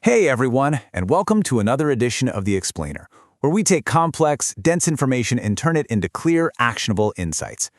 Hey everyone, and welcome to another edition of The Explainer, where we take complex, dense information and turn it into clear, actionable insights.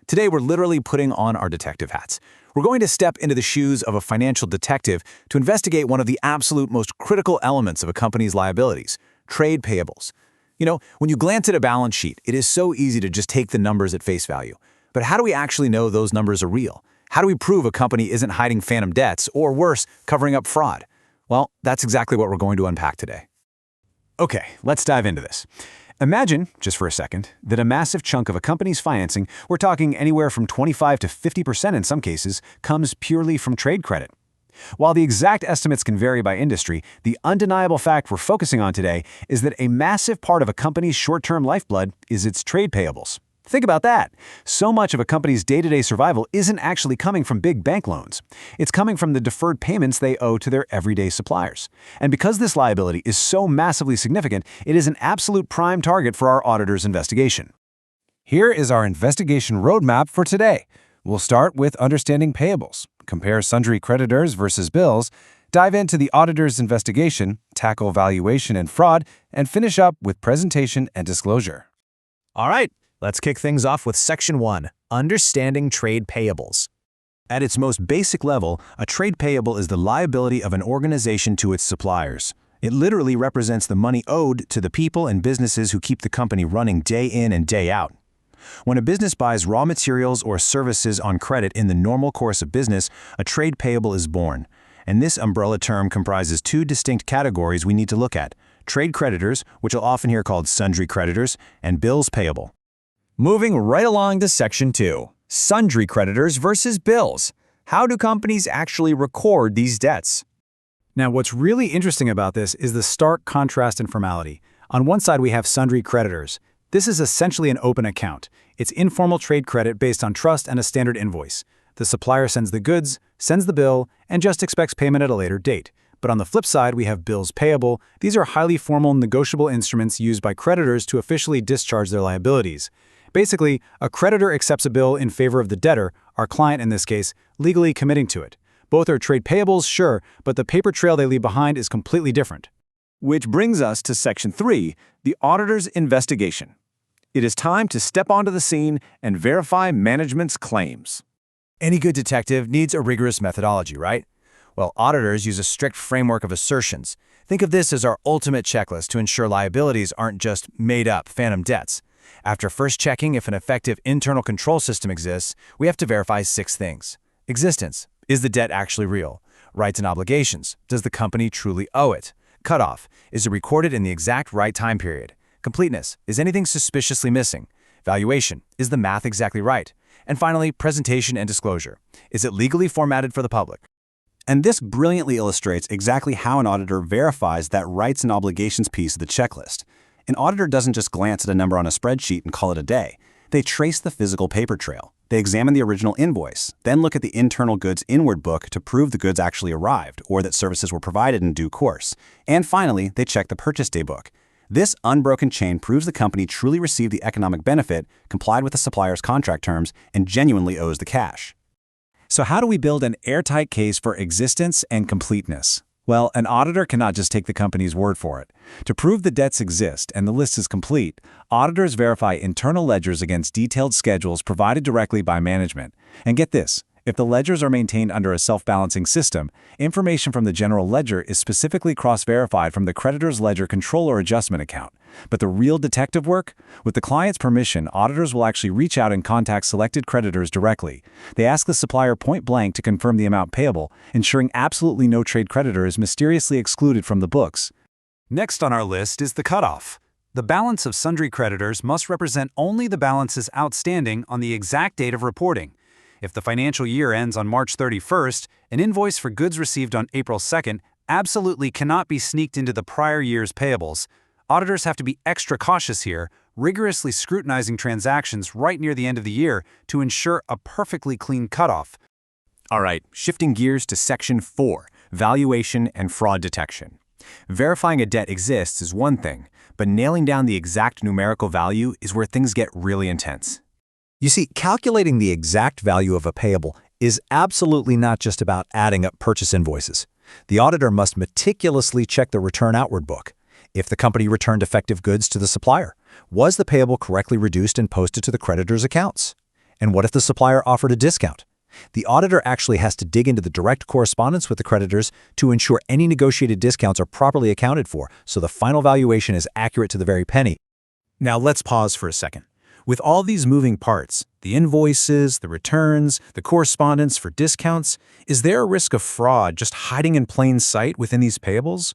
Today we're literally putting on our detective hats. We're going to step into the shoes of a financial detective to investigate one of the absolute most critical elements of a company's liabilities, trade payables. You know, when you glance at a balance sheet, it is so easy to just take the numbers at face value. But how do we actually know those numbers are real? How do we prove a company isn't hiding phantom debts, or worse, covering up fraud? Well, that's exactly what we're going to unpack today. Okay, let's dive into this. Imagine, just for a second, that a massive chunk of a company's financing, we're talking anywhere from 25 to 50% in some cases, comes purely from trade credit. While the exact estimates can vary by industry, the undeniable fact we're focusing on today is that a massive part of a company's short-term lifeblood is its trade payables. Think about that. So much of a company's day-to-day survival isn't actually coming from big bank loans. It's coming from the deferred payments they owe to their everyday suppliers. And because this liability is so massively significant, it is an absolute prime target for our auditor's investigation. Here is our investigation roadmap for today. We'll start with understanding payables, compare sundry creditors versus bills, dive into the auditor's investigation, tackle valuation and fraud, and finish up with presentation and disclosure. All right. Let's kick things off with Section 1, Understanding Trade Payables. At its most basic level, a trade payable is the liability of an organization to its suppliers. It literally represents the money owed to the people and businesses who keep the company running day in and day out. When a business buys raw materials or services on credit in the normal course of business, a trade payable is born. And this umbrella term comprises two distinct categories we need to look at: trade creditors, which you'll often hear called sundry creditors, and bills payable. Moving right along to Section 2, Sundry Creditors versus Bills. How do companies actually record these debts? Now, what's really interesting about this is the stark contrast in formality. On one side, we have sundry creditors. This is essentially an open account. It's informal trade credit based on trust and a standard invoice. The supplier sends the goods, sends the bill, and just expects payment at a later date. But on the flip side, we have bills payable. These are highly formal, negotiable instruments used by creditors to officially discharge their liabilities. Basically, a creditor accepts a bill in favor of the debtor, our client in this case, legally committing to it. Both are trade payables, sure, but the paper trail they leave behind is completely different. Which brings us to Section 3, the auditor's investigation. It is time to step onto the scene and verify management's claims. Any good detective needs a rigorous methodology, right? Well, auditors use a strict framework of assertions. Think of this as our ultimate checklist to ensure liabilities aren't just made-up phantom debts. After first checking if an effective internal control system exists, we have to verify 6 things. Existence. Is the debt actually real? Rights and obligations. Does the company truly owe it? Cutoff. Is it recorded in the exact right time period? Completeness. Is anything suspiciously missing? Valuation. Is the math exactly right? And finally, presentation and disclosure. Is it legally formatted for the public? And this brilliantly illustrates exactly how an auditor verifies that rights and obligations piece of the checklist. An auditor doesn't just glance at a number on a spreadsheet and call it a day. They trace the physical paper trail. They examine the original invoice, then look at the internal goods inward book to prove the goods actually arrived or that services were provided in due course. And finally, they check the purchase day book. This unbroken chain proves the company truly received the economic benefit, complied with the supplier's contract terms, and genuinely owes the cash. So how do we build an airtight case for existence and completeness? Well, an auditor cannot just take the company's word for it. To prove the debts exist and the list is complete, auditors verify internal ledgers against detailed schedules provided directly by management. And get this, if the ledgers are maintained under a self-balancing system, information from the general ledger is specifically cross-verified from the creditor's ledger control or adjustment account. But the real detective work? With the client's permission, auditors will actually reach out and contact selected creditors directly. They ask the supplier point blank to confirm the amount payable, ensuring absolutely no trade creditor is mysteriously excluded from the books. Next on our list is the cutoff. The balance of sundry creditors must represent only the balances outstanding on the exact date of reporting. If the financial year ends on March 31st, an invoice for goods received on April 2nd absolutely cannot be sneaked into the prior year's payables. Auditors have to be extra cautious here, rigorously scrutinizing transactions right near the end of the year to ensure a perfectly clean cutoff. All right, shifting gears to Section 4, Valuation and Fraud Detection. Verifying a debt exists is one thing, but nailing down the exact numerical value is where things get really intense. You see, calculating the exact value of a payable is absolutely not just about adding up purchase invoices. The auditor must meticulously check the return outward book. If the company returned defective goods to the supplier, was the payable correctly reduced and posted to the creditor's accounts? And what if the supplier offered a discount? The auditor actually has to dig into the direct correspondence with the creditors to ensure any negotiated discounts are properly accounted for so the final valuation is accurate to the very penny. Now let's pause for a second. With all these moving parts, the invoices, the returns, the correspondence for discounts, is there a risk of fraud just hiding in plain sight within these payables?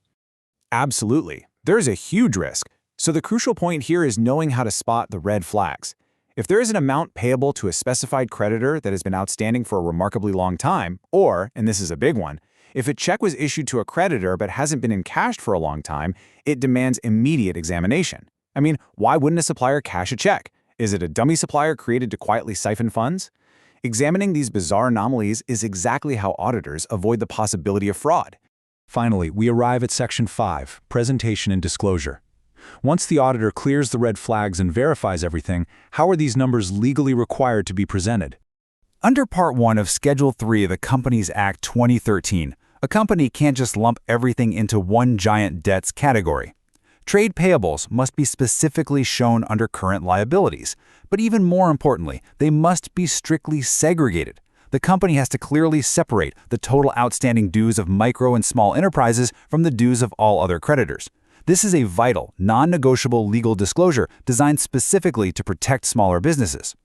Absolutely. There is a huge risk. So the crucial point here is knowing how to spot the red flags. If there is an amount payable to a specified creditor that has been outstanding for a remarkably long time, or, and this is a big one, if a check was issued to a creditor but hasn't been encashed for a long time, it demands immediate examination. I mean, why wouldn't a supplier cash a check? Is it a dummy supplier created to quietly siphon funds? Examining these bizarre anomalies is exactly how auditors avoid the possibility of fraud. Finally, we arrive at Section 5, Presentation and Disclosure. Once the auditor clears the red flags and verifies everything, how are these numbers legally required to be presented? Under Part 1 of Schedule 3 of the Companies Act 2013, a company can't just lump everything into one giant debts category. Trade payables must be specifically shown under current liabilities, but even more importantly, they must be strictly segregated. The company has to clearly separate the total outstanding dues of micro and small enterprises from the dues of all other creditors. This is a vital, non-negotiable legal disclosure designed specifically to protect smaller businesses.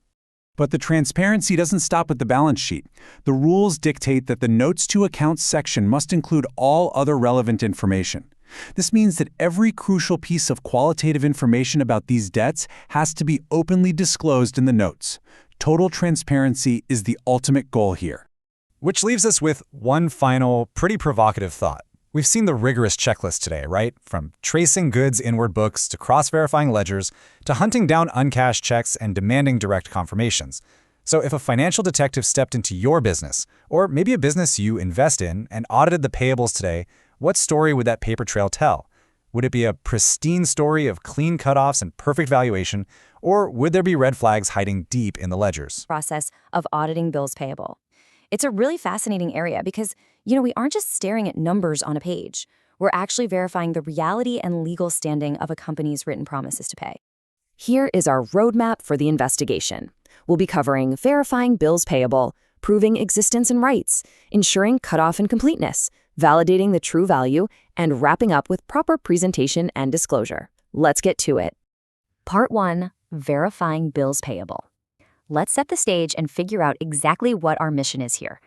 But the transparency doesn't stop at the balance sheet. The rules dictate that the Notes to Accounts section must include all other relevant information. This means that every crucial piece of qualitative information about these debts has to be openly disclosed in the notes. Total transparency is the ultimate goal here. Which leaves us with one final, pretty provocative thought. We've seen the rigorous checklist today, right? From tracing goods inward books to cross-verifying ledgers to hunting down uncashed checks and demanding direct confirmations. So if a financial detective stepped into your business, or maybe a business you invest in, and audited the payables today, what story would that paper trail tell? Would it be a pristine story of clean cutoffs and perfect valuation, or would there be red flags hiding deep in the ledgers? Process of auditing bills payable. It's a really fascinating area because, we aren't just staring at numbers on a page. We're actually verifying the reality and legal standing of a company's written promises to pay. Here is our roadmap for the investigation. We'll be covering verifying bills payable, proving existence and rights, ensuring cutoff and completeness, validating the true value, and wrapping up with proper presentation and disclosure. Let's get to it. Part 1, Verifying Bills Payable. Let's set the stage and figure out exactly what our mission is here.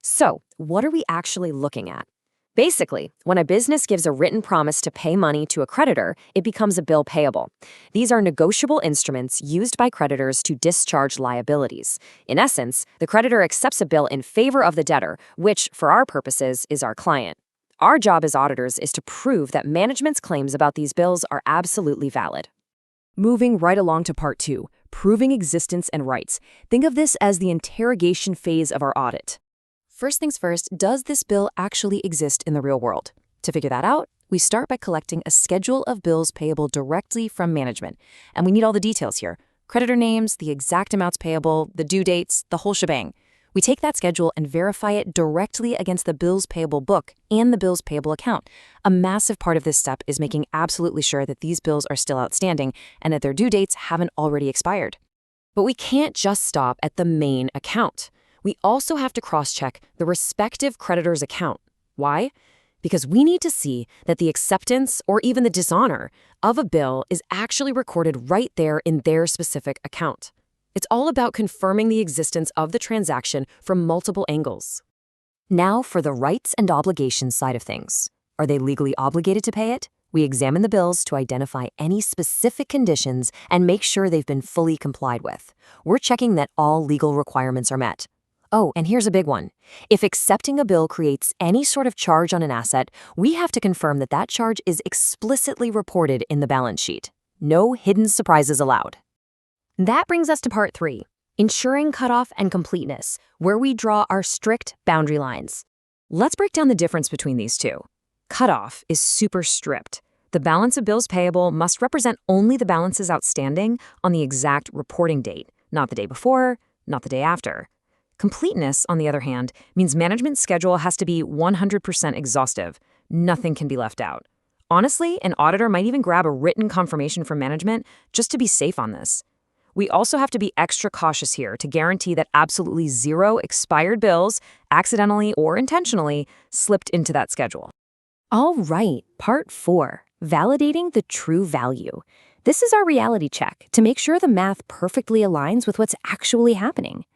So, what are we actually looking at? Basically, when a business gives a written promise to pay money to a creditor, it becomes a bill payable. These are negotiable instruments used by creditors to discharge liabilities. In essence, the creditor accepts a bill in favor of the debtor, which, for our purposes, is our client. Our job as auditors is to prove that management's claims about these bills are absolutely valid. Moving right along to Part 2, Proving Existence and Rights. Think of this as the interrogation phase of our audit. First things first, does this bill actually exist in the real world? To figure that out, we start by collecting a schedule of bills payable directly from management. And we need all the details here. Creditor names, the exact amounts payable, the due dates, the whole shebang. We take that schedule and verify it directly against the bills payable book and the bills payable account. A massive part of this step is making absolutely sure that these bills are still outstanding and that their due dates haven't already expired. But we can't just stop at the main account. We also have to cross-check the respective creditor's account. Why? Because we need to see that the acceptance or even the dishonor of a bill is actually recorded right there in their specific account. It's all about confirming the existence of the transaction from multiple angles. Now for the rights and obligations side of things. Are they legally obligated to pay it? We examine the bills to identify any specific conditions and make sure they've been fully complied with. We're checking that all legal requirements are met. Oh, and here's a big one. If accepting a bill creates any sort of charge on an asset, we have to confirm that that charge is explicitly reported in the balance sheet. No hidden surprises allowed. That brings us to Part 3, Ensuring Cutoff and Completeness, where we draw our strict boundary lines. Let's break down the difference between these two. Cutoff is super strict. The balance of bills payable must represent only the balances outstanding on the exact reporting date, not the day before, not the day after. Completeness, on the other hand, means management's schedule has to be 100% exhaustive. Nothing can be left out. Honestly, an auditor might even grab a written confirmation from management just to be safe on this. We also have to be extra cautious here to guarantee that absolutely zero expired bills, accidentally or intentionally, slipped into that schedule. All right, part 4, validating the true value. This is our reality check to make sure the math perfectly aligns with what's actually happening.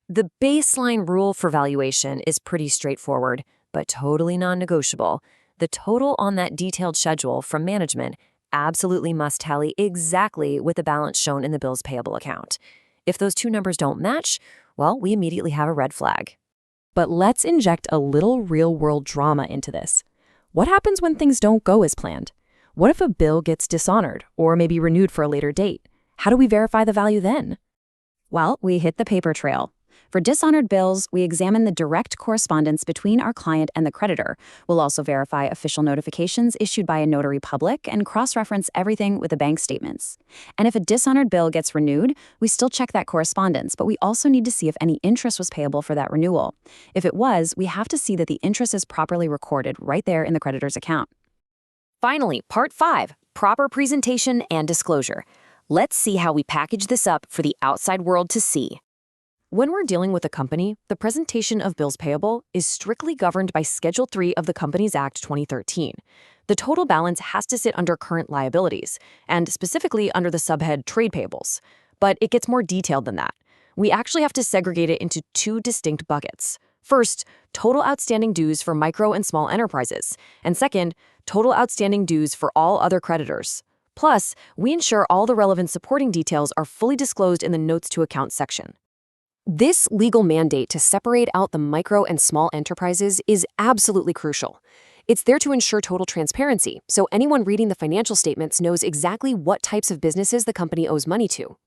The baseline rule for valuation is pretty straightforward, but totally non-negotiable. The total on that detailed schedule from management absolutely must tally exactly with the balance shown in the bills payable account. If those two numbers don't match, well, we immediately have a red flag. But let's inject a little real-world drama into this. What happens when things don't go as planned? What if a bill gets dishonored or maybe renewed for a later date? How do we verify the value then? Well, we hit the paper trail. For dishonored bills, we examine the direct correspondence between our client and the creditor. We'll also verify official notifications issued by a notary public and cross-reference everything with the bank statements. And if a dishonored bill gets renewed, we still check that correspondence, but we also need to see if any interest was payable for that renewal. If it was, we have to see that the interest is properly recorded right there in the creditor's account. Finally, part 5, proper presentation and disclosure. Let's see how we package this up for the outside world to see. When we're dealing with a company, the presentation of bills payable is strictly governed by Schedule 3 of the Companies Act 2013. The total balance has to sit under current liabilities, and specifically under the subhead trade payables. But it gets more detailed than that. We actually have to segregate it into 2 distinct buckets. First, total outstanding dues for micro and small enterprises, and second, total outstanding dues for all other creditors. Plus, we ensure all the relevant supporting details are fully disclosed in the Notes to Account section. This legal mandate to separate out the micro and small enterprises is absolutely crucial. It's there to ensure total transparency, so anyone reading the financial statements knows exactly what types of businesses the company owes money to.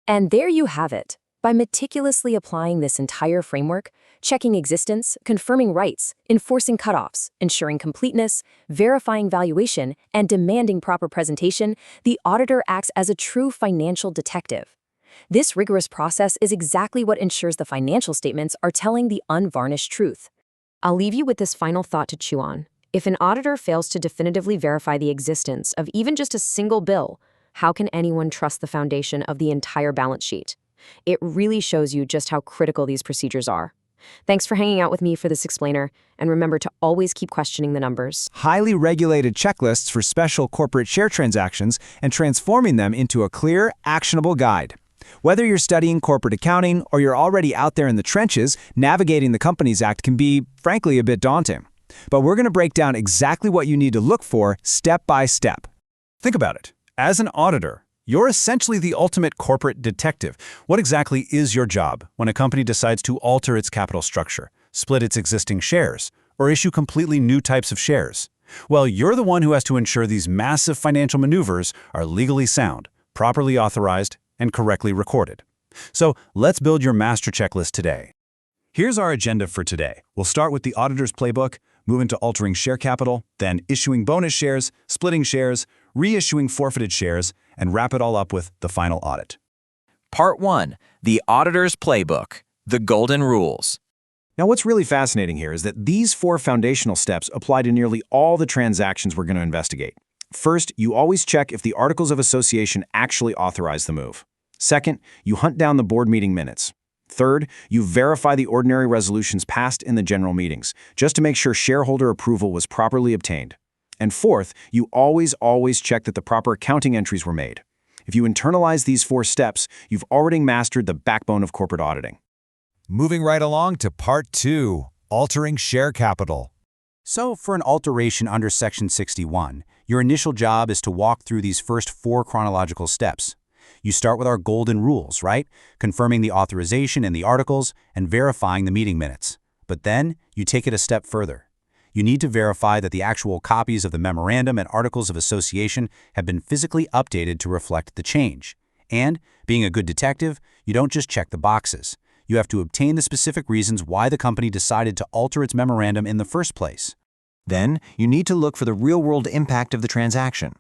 And there you have it. By meticulously applying this entire framework, checking existence, confirming rights, enforcing cutoffs, ensuring completeness, verifying valuation, and demanding proper presentation, the auditor acts as a true financial detective. This rigorous process is exactly what ensures the financial statements are telling the unvarnished truth. I'll leave you with this final thought to chew on. If an auditor fails to definitively verify the existence of even just a single bill, how can anyone trust the foundation of the entire balance sheet? It really shows you just how critical these procedures are. Thanks for hanging out with me for this explainer, and remember to always keep questioning the numbers. Highly regulated checklists for special corporate share transactions and transforming them into a clear, actionable guide. Whether you're studying corporate accounting or you're already out there in the trenches, navigating the Companies Act can be, frankly, a bit daunting. But we're going to break down exactly what you need to look for step by step. Think about it. As an auditor, you're essentially the ultimate corporate detective. What exactly is your job when a company decides to alter its capital structure, split its existing shares, or issue completely new types of shares? Well, you're the one who has to ensure these massive financial maneuvers are legally sound, properly authorized, and correctly recorded. So let's build your master checklist today. Here's our agenda for today. We'll start with the auditor's playbook, move into altering share capital, then issuing bonus shares, splitting shares, reissuing forfeited shares, and wrap it all up with the final audit. Part 1. The Auditor's Playbook. The Golden Rules. Now, what's really fascinating here is that these 4 foundational steps apply to nearly all the transactions we're going to investigate. First, you always check if the Articles of Association actually authorize the move. Second, you hunt down the board meeting minutes. Third, you verify the ordinary resolutions passed in the general meetings, just to make sure shareholder approval was properly obtained. And fourth, you always check that the proper accounting entries were made. If you internalize these 4 steps, you've already mastered the backbone of corporate auditing. Moving right along to Part 2, Altering Share Capital. So, for an alteration under Section 61, your initial job is to walk through these first 4 chronological steps. You start with our golden rules, right? Confirming the authorization in the articles and verifying the meeting minutes. But then, you take it a step further. You need to verify that the actual copies of the memorandum and articles of association have been physically updated to reflect the change. And, being a good detective, you don't just check the boxes. You have to obtain the specific reasons why the company decided to alter its memorandum in the first place. Then, you need to look for the real-world impact of the transaction.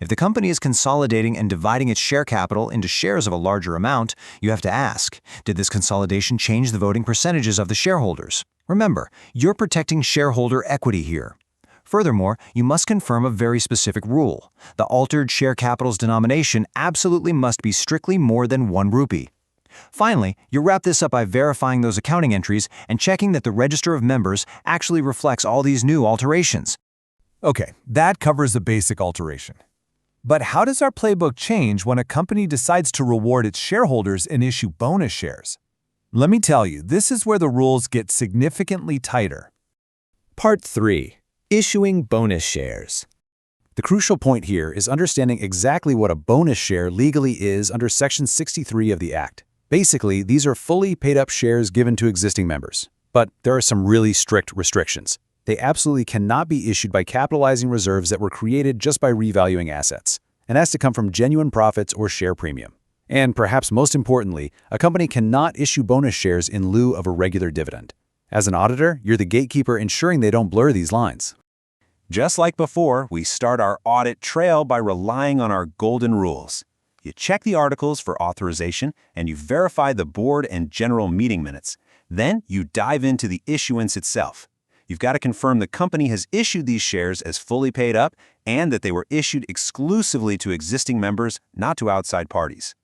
If the company is consolidating and dividing its share capital into shares of a larger amount, you have to ask, did this consolidation change the voting percentages of the shareholders? Remember, you're protecting shareholder equity here. Furthermore, you must confirm a very specific rule. The altered share capital's denomination absolutely must be strictly more than 1 rupee. Finally, you wrap this up by verifying those accounting entries and checking that the register of members actually reflects all these new alterations. Okay, that covers the basic alteration. But how does our playbook change when a company decides to reward its shareholders and issue bonus shares? Let me tell you, this is where the rules get significantly tighter. Part 3. Issuing bonus shares. The crucial point here is understanding exactly what a bonus share legally is under Section 63 of the Act. Basically, these are fully paid-up shares given to existing members. But there are some really strict restrictions. They absolutely cannot be issued by capitalizing reserves that were created just by revaluing assets, and has to come from genuine profits or share premium. And perhaps most importantly, a company cannot issue bonus shares in lieu of a regular dividend. As an auditor, you're the gatekeeper ensuring they don't blur these lines. Just like before, we start our audit trail by relying on our golden rules. You check the articles for authorization, and you verify the board and general meeting minutes. Then you dive into the issuance itself. You've got to confirm the company has issued these shares as fully paid up and that they were issued exclusively to existing members, not to outside parties.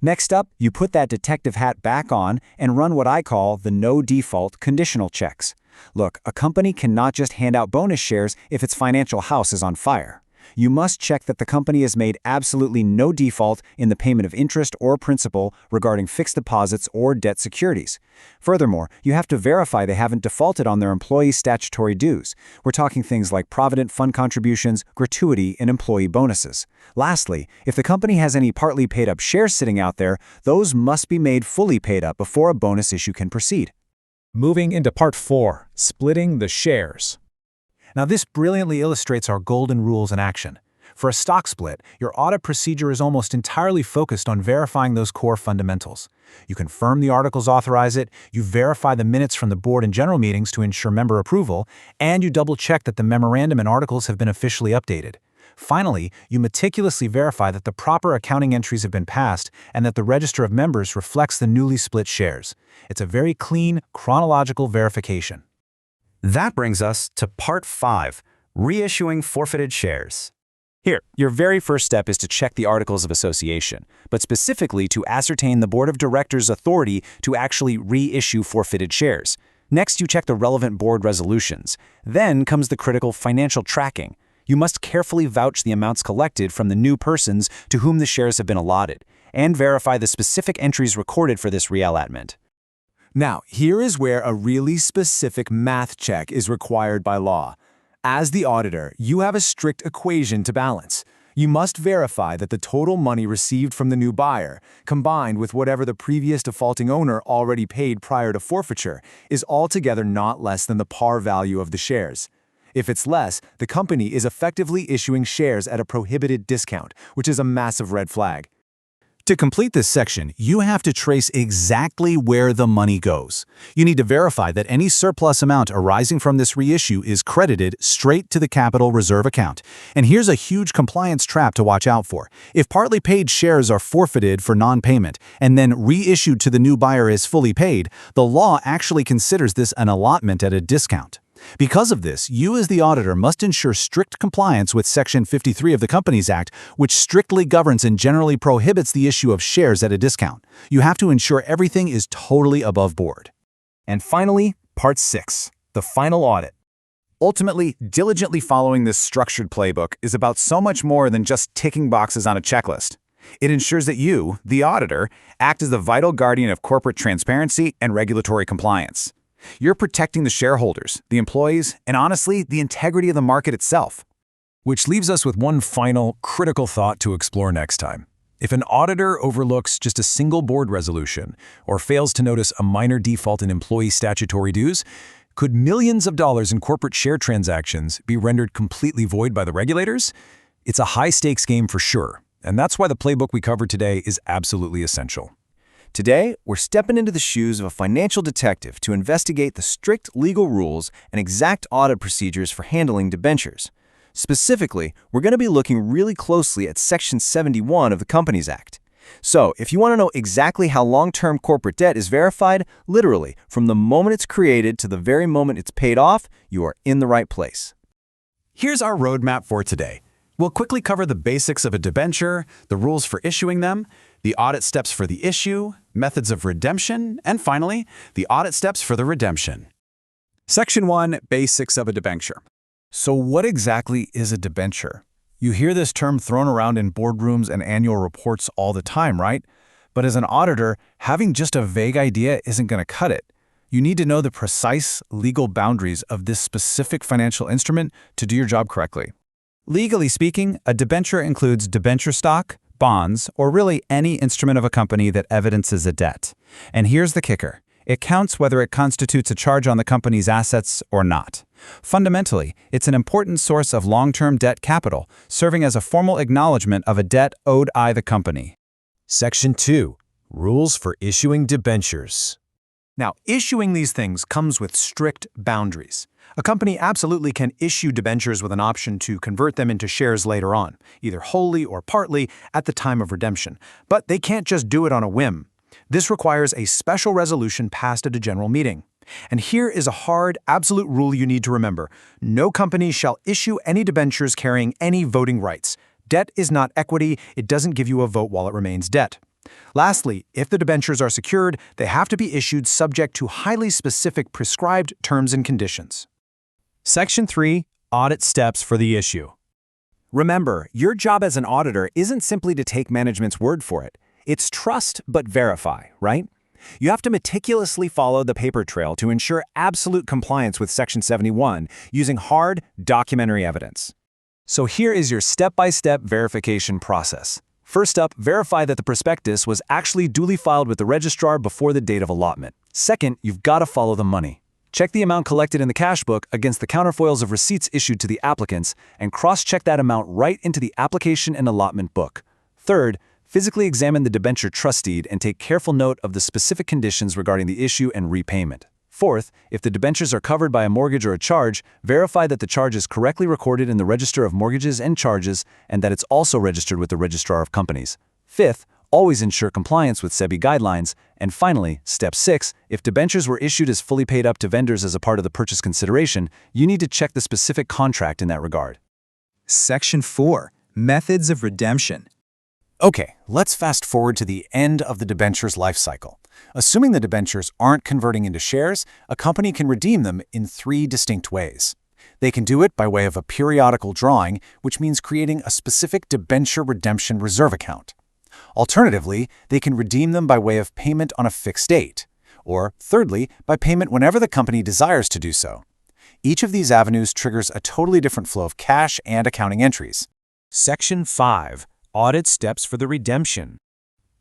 Next up, you put that detective hat back on and run what I call the no-default conditional checks. Look, a company cannot just hand out bonus shares if its financial house is on fire. You must check that the company has made absolutely no default in the payment of interest or principal regarding fixed deposits or debt securities. Furthermore, you have to verify they haven't defaulted on their employees' statutory dues. We're talking things like provident fund contributions, gratuity, and employee bonuses. Lastly, if the company has any partly paid up shares sitting out there, those must be made fully paid up before a bonus issue can proceed. Moving into Part 4, Splitting the Shares. Now, this brilliantly illustrates our golden rules in action. For a stock split, your audit procedure is almost entirely focused on verifying those core fundamentals. You confirm the articles authorize it, you verify the minutes from the board and general meetings to ensure member approval, and you double-check that the memorandum and articles have been officially updated. Finally, you meticulously verify that the proper accounting entries have been passed and that the register of members reflects the newly split shares. It's a very clean, chronological verification. That brings us to Part 5, Reissuing Forfeited Shares. Here, your very first step is to check the Articles of Association, but specifically to ascertain the Board of Directors' authority to actually reissue forfeited shares. Next, you check the relevant board resolutions. Then comes the critical financial tracking. You must carefully vouch the amounts collected from the new persons to whom the shares have been allotted, and verify the specific entries recorded for this reallotment. Now, here is where a really specific math check is required by law. As the auditor, you have a strict equation to balance. You must verify that the total money received from the new buyer, combined with whatever the previous defaulting owner already paid prior to forfeiture, is altogether not less than the par value of the shares. If it's less, the company is effectively issuing shares at a prohibited discount, which is a massive red flag. To complete this section, you have to trace exactly where the money goes. You need to verify that any surplus amount arising from this reissue is credited straight to the capital reserve account. And here's a huge compliance trap to watch out for. If partly paid shares are forfeited for non-payment and then reissued to the new buyer as fully paid, the law actually considers this an allotment at a discount. Because of this, you as the auditor must ensure strict compliance with Section 53 of the Companies Act, which strictly governs and generally prohibits the issue of shares at a discount. You have to ensure everything is totally above board. And finally, Part 6, the final audit. Ultimately, diligently following this structured playbook is about so much more than just ticking boxes on a checklist. It ensures that you, the auditor, act as the vital guardian of corporate transparency and regulatory compliance. You're protecting the shareholders, the employees, and honestly, the integrity of the market itself. Which leaves us with one final, critical thought to explore next time. If an auditor overlooks just a single board resolution or fails to notice a minor default in employee statutory dues, could millions of dollars in corporate share transactions be rendered completely void by the regulators? It's a high-stakes game for sure, and that's why the playbook we covered today is absolutely essential. Today, we're stepping into the shoes of a financial detective to investigate the strict legal rules and exact audit procedures for handling debentures. Specifically, we're going to be looking really closely at Section 71 of the Companies Act. So, if you want to know exactly how long-term corporate debt is verified, literally, from the moment it's created to the very moment it's paid off, you are in the right place. Here's our roadmap for today. We'll quickly cover the basics of a debenture, the rules for issuing them, the audit steps for the issue, methods of redemption, and finally, the audit steps for the redemption. Section 1, Basics of a Debenture. So what exactly is a debenture? You hear this term thrown around in boardrooms and annual reports all the time, right? But as an auditor, having just a vague idea isn't going to cut it. You need to know the precise legal boundaries of this specific financial instrument to do your job correctly. Legally speaking, a debenture includes debenture stock, bonds, or really any instrument of a company that evidences a debt. And here's the kicker. It counts whether it constitutes a charge on the company's assets or not. Fundamentally, it's an important source of long-term debt capital, serving as a formal acknowledgement of a debt owed by the company. Section 2. Rules for issuing debentures. Now, issuing these things comes with strict boundaries. A company absolutely can issue debentures with an option to convert them into shares later on, either wholly or partly at the time of redemption. But they can't just do it on a whim. This requires a special resolution passed at a general meeting. And here is a hard, absolute rule you need to remember. No company shall issue any debentures carrying any voting rights. Debt is not equity. It doesn't give you a vote while it remains debt. Lastly, if the debentures are secured, they have to be issued subject to highly specific prescribed terms and conditions. Section 3. Audit steps for the issue. Remember, your job as an auditor isn't simply to take management's word for it. It's trust but verify, right? You have to meticulously follow the paper trail to ensure absolute compliance with Section 71 using hard, documentary evidence. So here is your step-by-step verification process. First up, verify that the prospectus was actually duly filed with the registrar before the date of allotment. Second, you've got to follow the money. Check the amount collected in the cash book against the counterfoils of receipts issued to the applicants and cross-check that amount right into the application and allotment book. Third, physically examine the debenture trust deed and take careful note of the specific conditions regarding the issue and repayment. Fourth, if the debentures are covered by a mortgage or a charge, verify that the charge is correctly recorded in the Register of Mortgages and Charges and that it's also registered with the Registrar of Companies. Fifth, always ensure compliance with SEBI guidelines. And finally, step 6, if debentures were issued as fully paid up to vendors as a part of the purchase consideration, you need to check the specific contract in that regard. Section 4, Methods of Redemption. Okay, let's fast forward to the end of the debenture's life cycle. Assuming the debentures aren't converting into shares, a company can redeem them in 3 distinct ways. They can do it by way of a periodical drawing, which means creating a specific debenture redemption reserve account. Alternatively, they can redeem them by way of payment on a fixed date. Or, thirdly, by payment whenever the company desires to do so. Each of these avenues triggers a totally different flow of cash and accounting entries. Section 5. Audit steps for the redemption.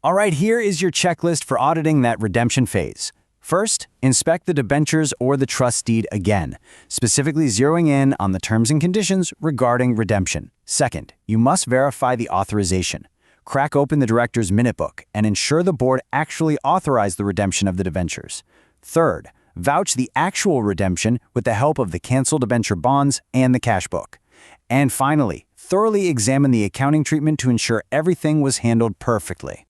All right, here is your checklist for auditing that redemption phase. First, inspect the debentures or the trust deed again, specifically zeroing in on the terms and conditions regarding redemption. Second, you must verify the authorization. Crack open the director's minute book and ensure the board actually authorized the redemption of the debentures. Third, vouch the actual redemption with the help of the canceled debenture bonds and the cash book. And finally, thoroughly examine the accounting treatment to ensure everything was handled perfectly.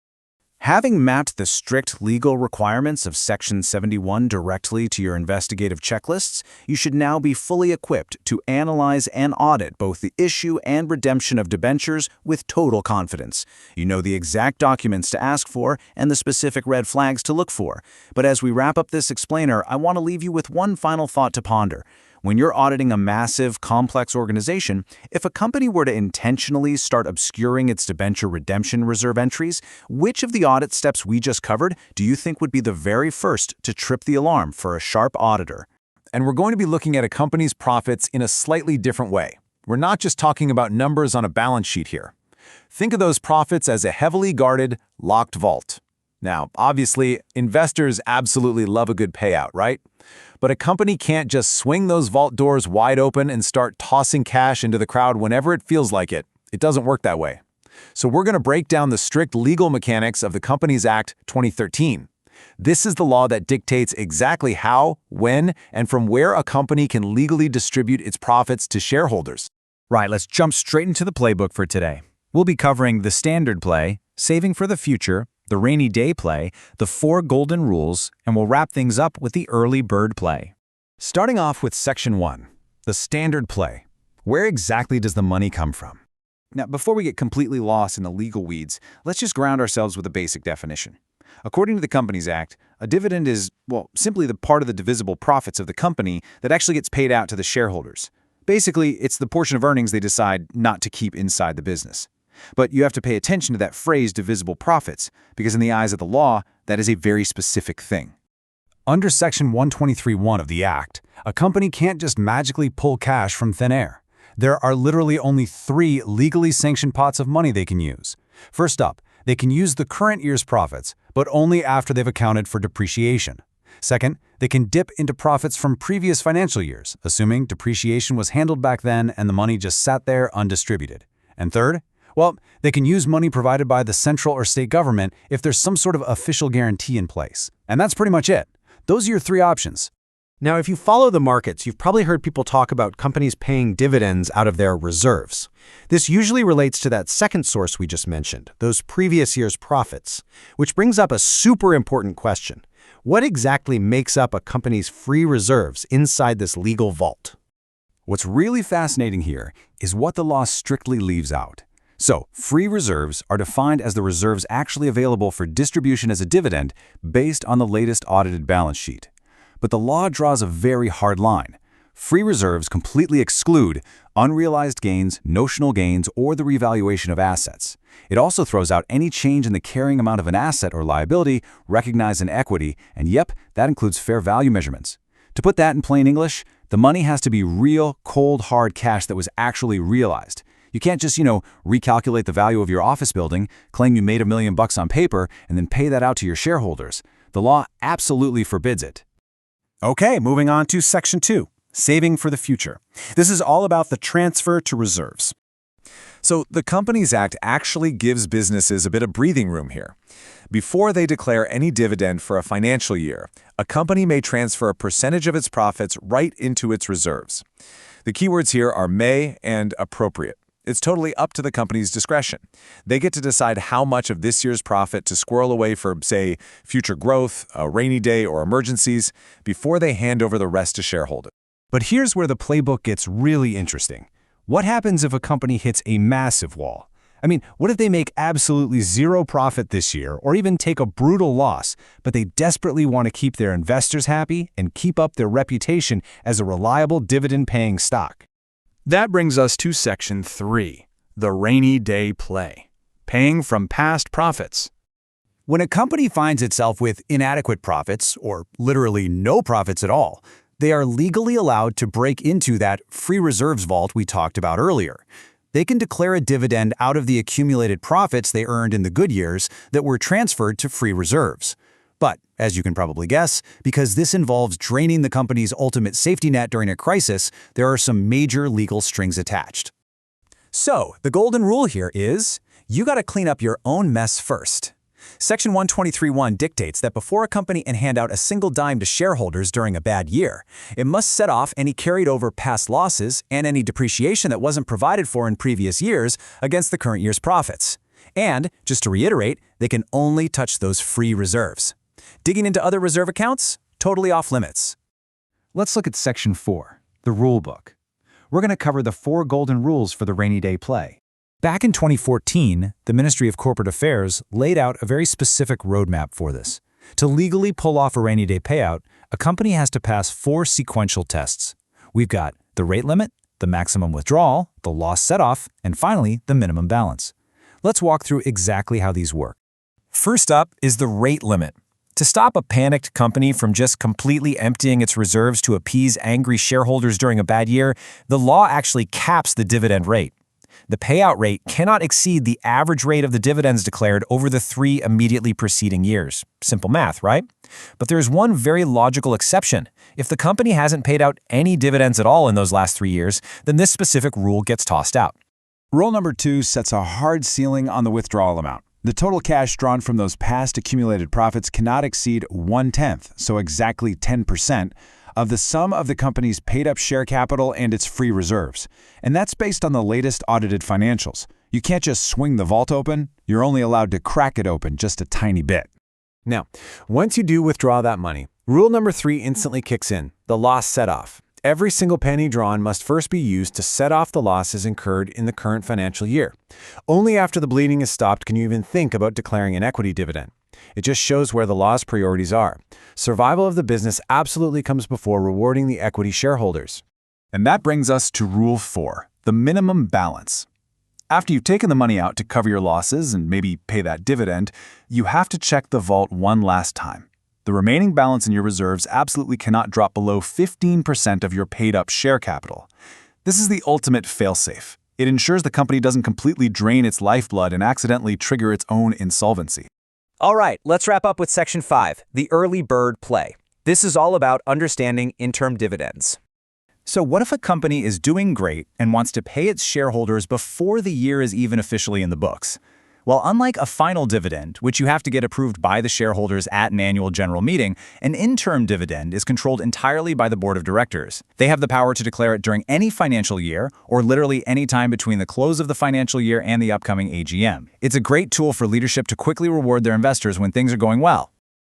Having mapped the strict legal requirements of Section 71 directly to your investigative checklists, you should now be fully equipped to analyze and audit both the issue and redemption of debentures with total confidence. You know the exact documents to ask for and the specific red flags to look for. But as we wrap up this explainer, I want to leave you with one final thought to ponder. When you're auditing a massive, complex organization, if a company were to intentionally start obscuring its debenture redemption reserve entries, which of the audit steps we just covered do you think would be the very first to trip the alarm for a sharp auditor? And we're going to be looking at a company's profits in a slightly different way. We're not just talking about numbers on a balance sheet here. Think of those profits as a heavily guarded, locked vault. Now, obviously, investors absolutely love a good payout, right? But a company can't just swing those vault doors wide open and start tossing cash into the crowd whenever it feels like it. It doesn't work that way. So we're going to break down the strict legal mechanics of the Companies Act 2013. This is the law that dictates exactly how, when, and from where a company can legally distribute its profits to shareholders. Right, let's jump straight into the playbook for today. We'll be covering the standard play, saving for the future, the rainy day play, the 4 golden rules, and we'll wrap things up with the early bird play. Starting off with Section 1, the standard play. Where exactly does the money come from? Now, before we get completely lost in the legal weeds, let's just ground ourselves with a basic definition. According to the Companies Act, a dividend is, well, simply the part of the divisible profits of the company that actually gets paid out to the shareholders. Basically, it's the portion of earnings they decide not to keep inside the business. But you have to pay attention to that phrase, divisible profits, because in the eyes of the law, that is a very specific thing. Under Section 123(1) of the Act, a company can't just magically pull cash from thin air. There are literally only 3 legally sanctioned pots of money they can use. First up, they can use the current year's profits, but only after they've accounted for depreciation. Second, they can dip into profits from previous financial years, assuming depreciation was handled back then and the money just sat there undistributed. And third, well, they can use money provided by the central or state government if there's some sort of official guarantee in place. And that's pretty much it. Those are your 3 options. Now, if you follow the markets, you've probably heard people talk about companies paying dividends out of their reserves. This usually relates to that second source we just mentioned, those previous year's profits, which brings up a super important question. What exactly makes up a company's free reserves inside this legal vault? What's really fascinating here is what the law strictly leaves out. So, free reserves are defined as the reserves actually available for distribution as a dividend based on the latest audited balance sheet. But the law draws a very hard line. Free reserves completely exclude unrealized gains, notional gains, or the revaluation of assets. It also throws out any change in the carrying amount of an asset or liability recognized in equity, and yep, that includes fair value measurements. To put that in plain English, the money has to be real, cold, hard cash that was actually realized. You can't just, recalculate the value of your office building, claim you made $1 million on paper, and then pay that out to your shareholders. The law absolutely forbids it. Okay, moving on to Section 2, saving for the future. This is all about the transfer to reserves. So the Companies Act actually gives businesses a bit of breathing room here. Before they declare any dividend for a financial year, a company may transfer a percentage of its profits right into its reserves. The keywords here are may and appropriate. It's totally up to the company's discretion. They get to decide how much of this year's profit to squirrel away for, say, future growth, a rainy day, or emergencies before they hand over the rest to shareholders. But here's where the playbook gets really interesting. What happens if a company hits a massive wall? I mean, what if they make absolutely 0 profit this year, or even take a brutal loss, but they desperately want to keep their investors happy and keep up their reputation as a reliable dividend-paying stock? That brings us to Section 3, the rainy day play, paying from past profits. When a company finds itself with inadequate profits, or literally no profits at all, they are legally allowed to break into that free reserves vault we talked about earlier. They can declare a dividend out of the accumulated profits they earned in the good years that were transferred to free reserves. But, as you can probably guess, because this involves draining the company's ultimate safety net during a crisis, there are some major legal strings attached. So, the golden rule here is, you gotta clean up your own mess first. Section 123(1) dictates that before a company can hand out a single dime to shareholders during a bad year, it must set off any carried over past losses and any depreciation that wasn't provided for in previous years against the current year's profits. And, just to reiterate, they can only touch those free reserves. Digging into other reserve accounts? Totally off limits. Let's look at Section 4, the rule book. We're going to cover the 4 golden rules for the rainy day play. Back in 2014, the Ministry of Corporate Affairs laid out a very specific roadmap for this. To legally pull off a rainy day payout, a company has to pass 4 sequential tests. We've got the rate limit, the maximum withdrawal, the loss set-off, and finally, the minimum balance. Let's walk through exactly how these work. First up is the rate limit. To stop a panicked company from just completely emptying its reserves to appease angry shareholders during a bad year, the law actually caps the dividend rate. The payout rate cannot exceed the average rate of the dividends declared over the 3 immediately preceding years. Simple math, right? But there's one very logical exception. If the company hasn't paid out any dividends at all in those last 3 years, then this specific rule gets tossed out. Rule number 2 sets a hard ceiling on the withdrawal amount. The total cash drawn from those past accumulated profits cannot exceed 1/10, so exactly 10%, of the sum of the company's paid-up share capital and its free reserves. And that's based on the latest audited financials. You can't just swing the vault open. You're only allowed to crack it open just a tiny bit. Now, once you do withdraw that money, rule number 3 instantly kicks in, the loss set-off. Every single penny drawn must first be used to set off the losses incurred in the current financial year. Only after the bleeding is stopped can you even think about declaring an equity dividend. It just shows where the law's priorities are. Survival of the business absolutely comes before rewarding the equity shareholders. And that brings us to Rule 4, the minimum balance. After you've taken the money out to cover your losses and maybe pay that dividend, you have to check the vault one last time. The remaining balance in your reserves absolutely cannot drop below 15% of your paid-up share capital. This is the ultimate fail-safe. It ensures the company doesn't completely drain its lifeblood and accidentally trigger its own insolvency. All right, let's wrap up with Section 5, the early bird play. This is all about understanding interim dividends. So what if a company is doing great and wants to pay its shareholders before the year is even officially in the books? Well, unlike a final dividend, which you have to get approved by the shareholders at an annual general meeting, an interim dividend is controlled entirely by the board of directors. They have the power to declare it during any financial year, or literally any time between the close of the financial year and the upcoming AGM. It's a great tool for leadership to quickly reward their investors when things are going well.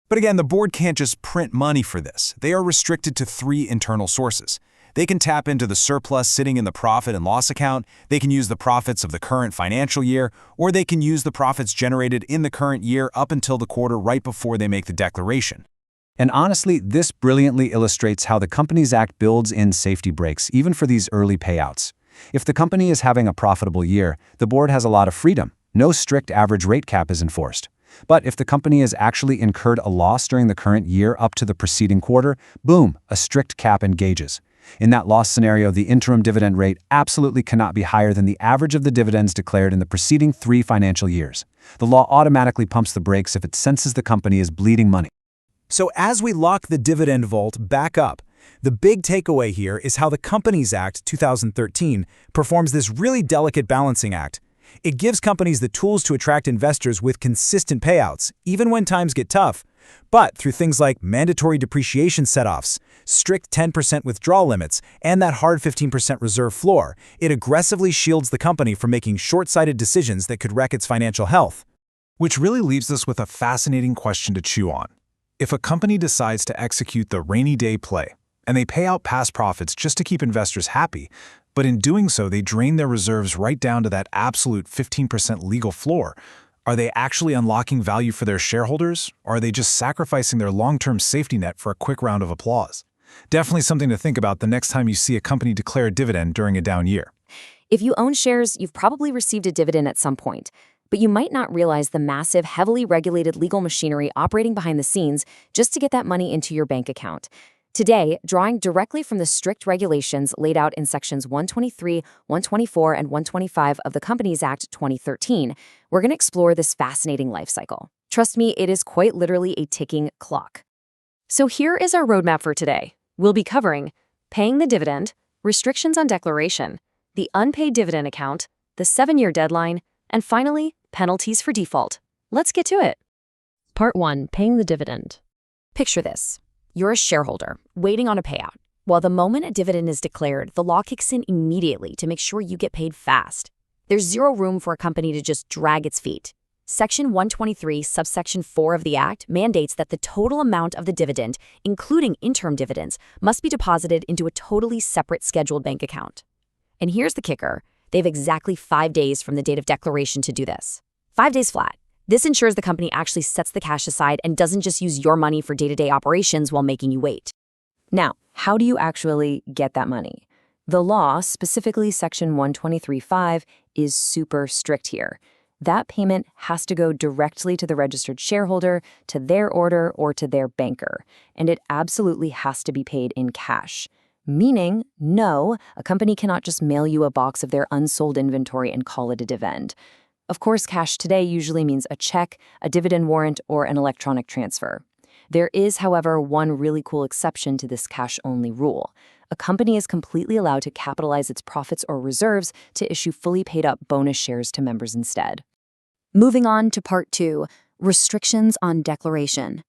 But again, the board can't just print money for this. They are restricted to 3 internal sources. They can tap into the surplus sitting in the profit and loss account, they can use the profits of the current financial year, or they can use the profits generated in the current year up until the quarter right before they make the declaration. And honestly, this brilliantly illustrates how the Companies Act builds in safety brakes even for these early payouts. If the company is having a profitable year, the board has a lot of freedom. No strict average rate cap is enforced. But if the company has actually incurred a loss during the current year up to the preceding quarter, boom, a strict cap engages. In that loss scenario, the interim dividend rate absolutely cannot be higher than the average of the dividends declared in the preceding 3 financial years. The law automatically pumps the brakes if it senses the company is bleeding money. So as we lock the dividend vault back up, the big takeaway here is how the Companies Act 2013 performs this really delicate balancing act. It gives companies the tools to attract investors with consistent payouts, even when times get tough. But through things like mandatory depreciation set-offs, strict 10% withdrawal limits, and that hard 15% reserve floor, it aggressively shields the company from making short-sighted decisions that could wreck its financial health. Which really leaves us with a fascinating question to chew on. If a company decides to execute the rainy day play, and they pay out past profits just to keep investors happy, but in doing so they drain their reserves right down to that absolute 15% legal floor, are they actually unlocking value for their shareholders, or are they just sacrificing their long-term safety net for a quick round of applause? Definitely something to think about the next time you see a company declare a dividend during a down year. If you own shares, you've probably received a dividend at some point, but you might not realize the massive, heavily regulated legal machinery operating behind the scenes just to get that money into your bank account. Today, drawing directly from the strict regulations laid out in Sections 123, 124, and 125 of the Companies Act 2013, we're going to explore this fascinating life cycle. Trust me, it is quite literally a ticking clock. So here is our roadmap for today. We'll be covering paying the dividend, restrictions on declaration, the unpaid dividend account, the 7-year deadline, and finally, penalties for default. Let's get to it. Part 1, paying the dividend. Picture this. You're a shareholder, waiting on a payout. While the moment a dividend is declared, the law kicks in immediately to make sure you get paid fast. There's zero room for a company to just drag its feet. Section 123, subsection 4 of the Act mandates that the total amount of the dividend, including interim dividends, must be deposited into a totally separate scheduled bank account. And here's the kicker. They have exactly 5 days from the date of declaration to do this. 5 days flat. This ensures the company actually sets the cash aside and doesn't just use your money for day-to-day operations while making you wait. Now, how do you actually get that money? The law, specifically Section 123.5, is super strict here. That payment has to go directly to the registered shareholder, to their order, or to their banker, and it absolutely has to be paid in cash. Meaning, no, a company cannot just mail you a box of their unsold inventory and call it a dividend. Of course, cash today usually means a check, a dividend warrant, or an electronic transfer. There is, however, one really cool exception to this cash-only rule. A company is completely allowed to capitalize its profits or reserves to issue fully paid-up bonus shares to members instead. Moving on to Part 2, restrictions on declaration.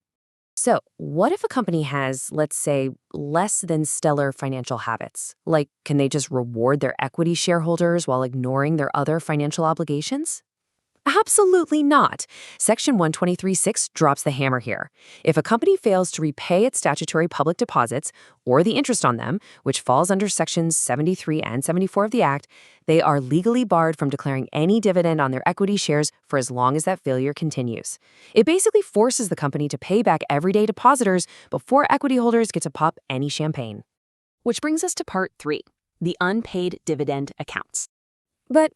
So, what if a company has, let's say, less than stellar financial habits? Like, can they just reward their equity shareholders while ignoring their other financial obligations? Absolutely not. Section 123(6) drops the hammer here. If a company fails to repay its statutory public deposits or the interest on them, which falls under Sections 73 and 74 of the Act, they are legally barred from declaring any dividend on their equity shares for as long as that failure continues. It basically forces the company to pay back everyday depositors before equity holders get to pop any champagne. Which brings us to Part 3, the unpaid dividend accounts. But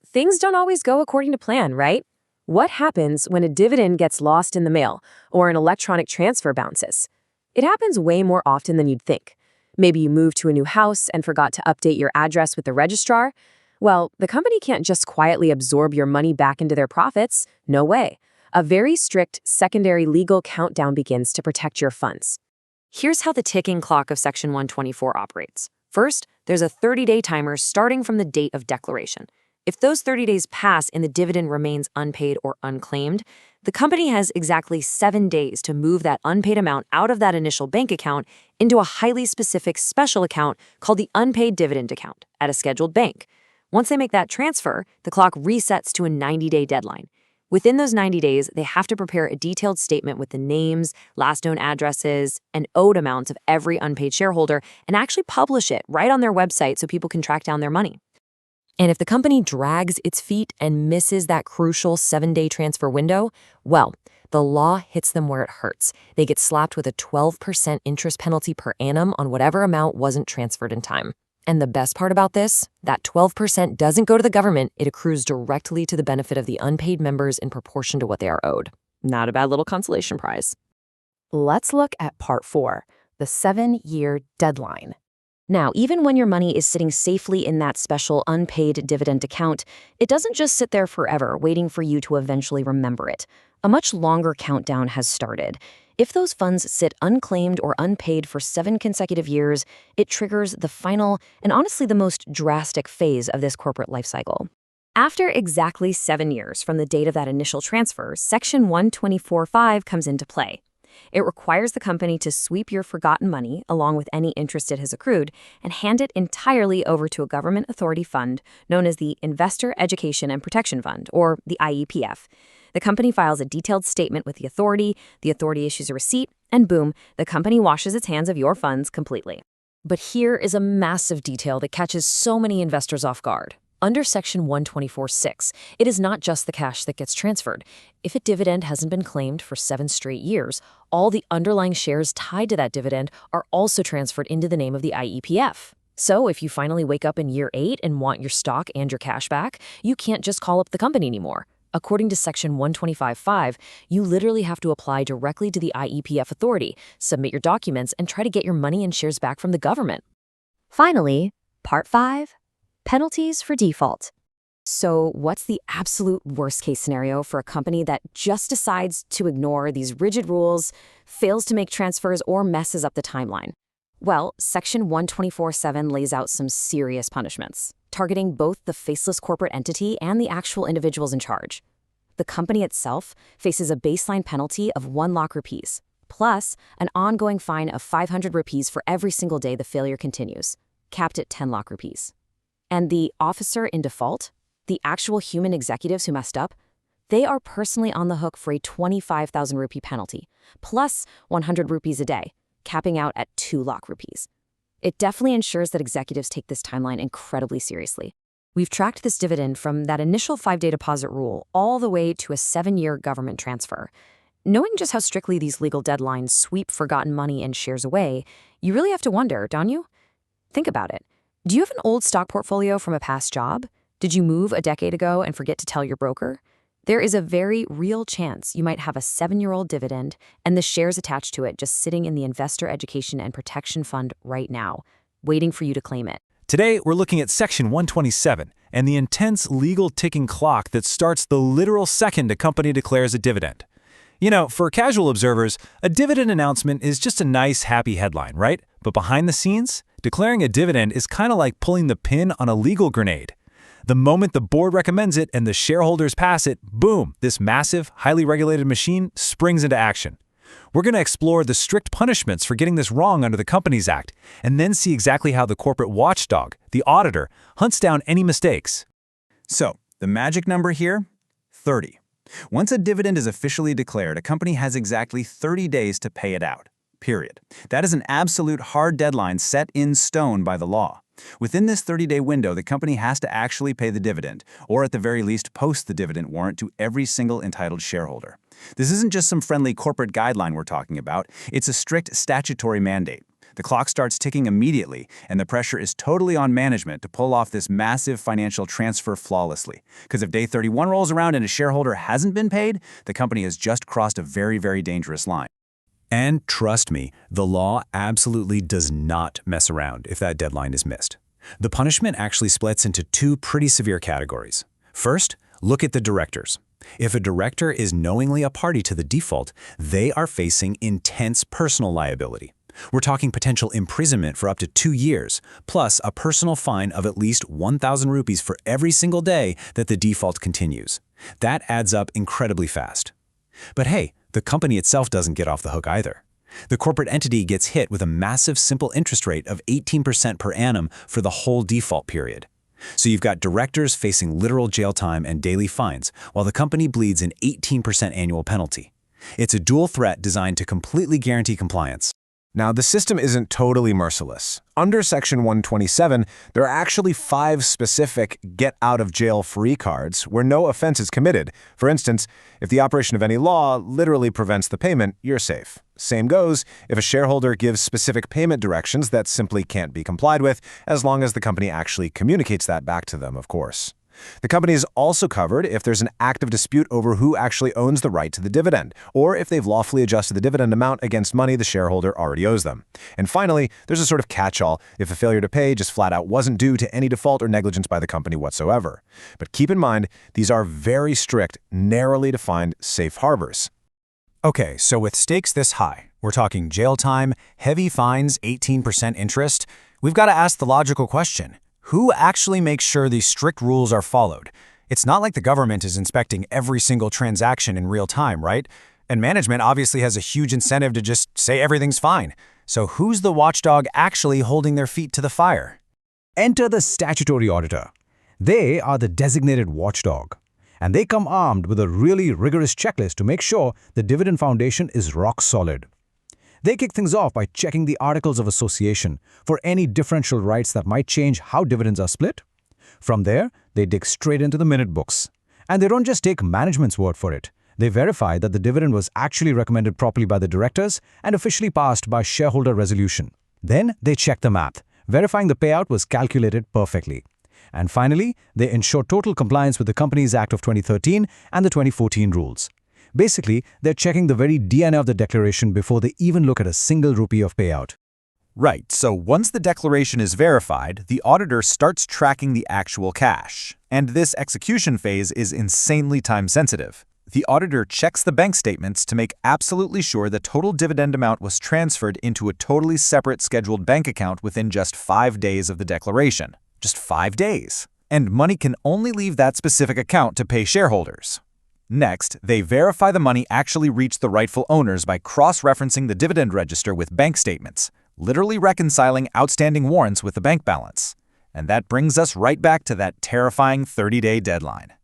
things don't always go according to plan, right? What happens when a dividend gets lost in the mail or an electronic transfer bounces? It happens way more often than you'd think. Maybe you moved to a new house and forgot to update your address with the registrar. Well, the company can't just quietly absorb your money back into their profits. No way. A very strict secondary legal countdown begins to protect your funds. Here's how the ticking clock of Section 124 operates. First, there's a 30-day timer starting from the date of declaration. If those 30 days pass and the dividend remains unpaid or unclaimed, the company has exactly 7 days to move that unpaid amount out of that initial bank account into a highly specific special account called the unpaid dividend account at a scheduled bank. Once they make that transfer, the clock resets to a 90-day deadline. Within those 90 days, they have to prepare a detailed statement with the names, last known addresses, and owed amounts of every unpaid shareholder and actually publish it right on their website so people can track down their money. And if the company drags its feet and misses that crucial 7-day transfer window, well, the law hits them where it hurts. They get slapped with a 12% interest penalty per annum on whatever amount wasn't transferred in time. And the best part about this, that 12% doesn't go to the government, it accrues directly to the benefit of the unpaid members in proportion to what they are owed. Not a bad little consolation prize. Let's look at Part 4, the 7-year deadline. Now, even when your money is sitting safely in that special unpaid dividend account, it doesn't just sit there forever, waiting for you to eventually remember it. A much longer countdown has started. If those funds sit unclaimed or unpaid for 7 consecutive years, it triggers the final and honestly the most drastic phase of this corporate life cycle. After exactly 7 years from the date of that initial transfer, Section 124(5) comes into play. It requires the company to sweep your forgotten money, along with any interest it has accrued, and hand it entirely over to a government authority fund known as the Investor Education and Protection Fund, or the IEPF. The company files a detailed statement with the authority issues a receipt, and boom, the company washes its hands of your funds completely. But here is a massive detail that catches so many investors off guard. Under Section 124(6), it is not just the cash that gets transferred. If a dividend hasn't been claimed for 7 straight years, all the underlying shares tied to that dividend are also transferred into the name of the IEPF. So if you finally wake up in year 8 and want your stock and your cash back, you can't just call up the company anymore. According to Section 125(5), you literally have to apply directly to the IEPF authority, submit your documents, and try to get your money and shares back from the government. Finally, Part 5. Penalties for default. So what's the absolute worst-case scenario for a company that just decides to ignore these rigid rules, fails to make transfers, or messes up the timeline? Well, Section 124(7) lays out some serious punishments, targeting both the faceless corporate entity and the actual individuals in charge. The company itself faces a baseline penalty of 1 lakh rupees, plus an ongoing fine of 500 rupees for every single day the failure continues, capped at 10 lakh rupees. And the officer in default, the actual human executives who messed up, they are personally on the hook for a 25,000 rupee penalty, plus 100 rupees a day, capping out at 2 lakh rupees. It definitely ensures that executives take this timeline incredibly seriously. We've tracked this dividend from that initial 5-day deposit rule all the way to a 7-year government transfer. Knowing just how strictly these legal deadlines sweep forgotten money and shares away, you really have to wonder, don't you? Think about it. Do you have an old stock portfolio from a past job? Did you move a decade ago and forget to tell your broker? There is a very real chance you might have a 7-year-old dividend and the shares attached to it just sitting in the Investor Education and Protection Fund right now, waiting for you to claim it. Today, we're looking at Section 127 and the intense legal ticking clock that starts the literal second a company declares a dividend. For casual observers, a dividend announcement is just a nice, happy headline, right? But behind the scenes, declaring a dividend is kind of like pulling the pin on a legal grenade. The moment the board recommends it and the shareholders pass it, boom, this massive, highly regulated machine springs into action. We're going to explore the strict punishments for getting this wrong under the Companies Act, and then see exactly how the corporate watchdog, the auditor, hunts down any mistakes. So, the magic number here? 30. Once a dividend is officially declared, a company has exactly 30 days to pay it out. Period. That is an absolute hard deadline set in stone by the law. Within this 30-day window, the company has to actually pay the dividend, or at the very least post the dividend warrant to every single entitled shareholder. This isn't just some friendly corporate guideline we're talking about, it's a strict statutory mandate. The clock starts ticking immediately, and the pressure is totally on management to pull off this massive financial transfer flawlessly. Because if day 31 rolls around and a shareholder hasn't been paid, the company has just crossed a very, very dangerous line. And trust me, the law absolutely does not mess around if that deadline is missed. The punishment actually splits into two pretty severe categories. First, look at the directors. If a director is knowingly a party to the default, they are facing intense personal liability. We're talking potential imprisonment for up to 2 years, plus a personal fine of at least 1,000 rupees for every single day that the default continues. That adds up incredibly fast. But hey, the company itself doesn't get off the hook either. The corporate entity gets hit with a massive simple interest rate of 18% per annum for the whole default period. So you've got directors facing literal jail time and daily fines, while the company bleeds an 18% annual penalty. It's a dual threat designed to completely guarantee compliance. Now, the system isn't totally merciless. Under Section 127, there are actually 5 specific get-out-of-jail-free cards where no offense is committed. For instance, if the operation of any law literally prevents the payment, you're safe. Same goes if a shareholder gives specific payment directions that simply can't be complied with, as long as the company actually communicates that back to them, of course. The company is also covered if there's an active dispute over who actually owns the right to the dividend, or if they've lawfully adjusted the dividend amount against money the shareholder already owes them. And finally, there's a sort of catch-all if a failure to pay just flat out wasn't due to any default or negligence by the company whatsoever. But keep in mind, these are very strict, narrowly defined safe harbors. Okay, so with stakes this high, we're talking jail time, heavy fines, 18% interest, we've got to ask the logical question. Who actually makes sure these strict rules are followed? It's not like the government is inspecting every single transaction in real time, right? And management obviously has a huge incentive to just say everything's fine. So who's the watchdog actually holding their feet to the fire? Enter the statutory auditor. They are the designated watchdog, and they come armed with a really rigorous checklist to make sure the dividend foundation is rock solid. They kick things off by checking the Articles of Association for any differential rights that might change how dividends are split. From there, they dig straight into the minute books. And they don't just take management's word for it. They verify that the dividend was actually recommended properly by the directors and officially passed by shareholder resolution. Then they check the math, verifying the payout was calculated perfectly. And finally, they ensure total compliance with the Companies Act of 2013 and the 2014 rules. Basically, they're checking the very DNA of the declaration before they even look at a single rupee of payout. Right, so once the declaration is verified, the auditor starts tracking the actual cash. And this execution phase is insanely time-sensitive. The auditor checks the bank statements to make absolutely sure the total dividend amount was transferred into a totally separate scheduled bank account within just 5 days of the declaration. Just 5 days. And money can only leave that specific account to pay shareholders. Next, they verify the money actually reached the rightful owners by cross-referencing the dividend register with bank statements, literally reconciling outstanding warrants with the bank balance. And that brings us right back to that terrifying 30-day deadline.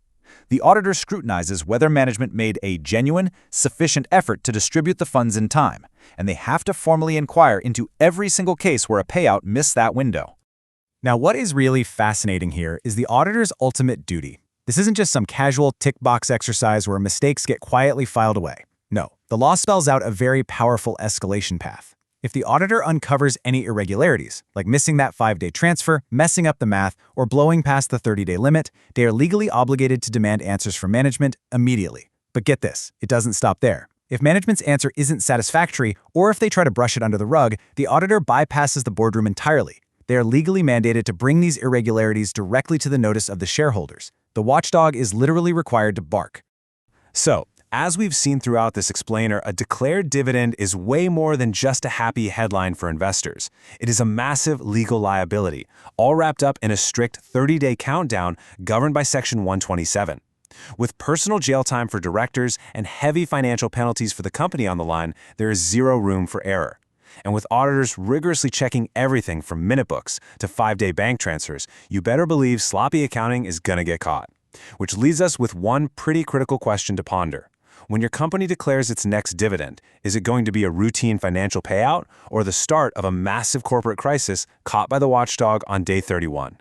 The auditor scrutinizes whether management made a genuine, sufficient effort to distribute the funds in time, and they have to formally inquire into every single case where a payout missed that window. Now, what is really fascinating here is the auditor's ultimate duty. This isn't just some casual tick box exercise where mistakes get quietly filed away. No, the law spells out a very powerful escalation path. If the auditor uncovers any irregularities, like missing that 5-day transfer, messing up the math, or blowing past the 30-day limit, they are legally obligated to demand answers from management immediately. But get this, it doesn't stop there. If management's answer isn't satisfactory, or if they try to brush it under the rug, the auditor bypasses the boardroom entirely. They are legally mandated to bring these irregularities directly to the notice of the shareholders. The watchdog is literally required to bark. So, as we've seen throughout this explainer, a declared dividend is way more than just a happy headline for investors. It is a massive legal liability, all wrapped up in a strict 30-day countdown governed by Section 127. With personal jail time for directors and heavy financial penalties for the company on the line, there is zero room for error. And with auditors rigorously checking everything from minute books to 5-day bank transfers, you better believe sloppy accounting is gonna get caught. Which leaves us with one pretty critical question to ponder. When your company declares its next dividend, is it going to be a routine financial payout or the start of a massive corporate crisis caught by the watchdog on day 31?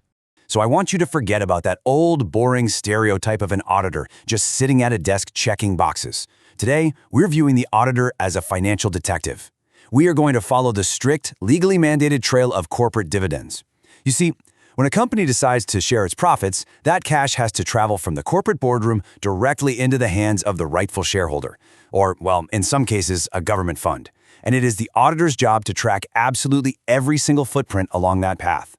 So I want you to forget about that old, boring stereotype of an auditor just sitting at a desk checking boxes. Today, we're viewing the auditor as a financial detective. We are going to follow the strict, legally mandated trail of corporate dividends. You see, when a company decides to share its profits, that cash has to travel from the corporate boardroom directly into the hands of the rightful shareholder, or, well, in some cases, a government fund. And it is the auditor's job to track absolutely every single footprint along that path.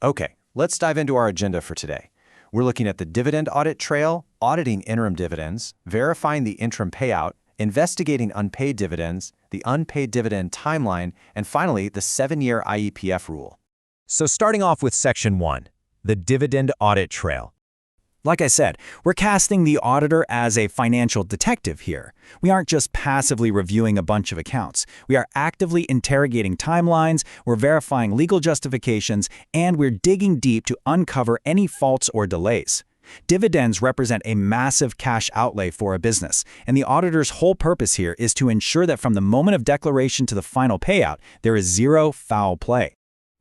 Okay, let's dive into our agenda for today. We're looking at the dividend audit trail, auditing interim dividends, verifying the interim payout, investigating unpaid dividends, the unpaid dividend timeline, and finally, the 7-year IEPF rule. So starting off with Section 1, the dividend audit trail. Like I said, we're casting the auditor as a financial detective here. We aren't just passively reviewing a bunch of accounts. We are actively interrogating timelines, we're verifying legal justifications, and we're digging deep to uncover any faults or delays. Dividends represent a massive cash outlay for a business, and the auditor's whole purpose here is to ensure that from the moment of declaration to the final payout, there is zero foul play.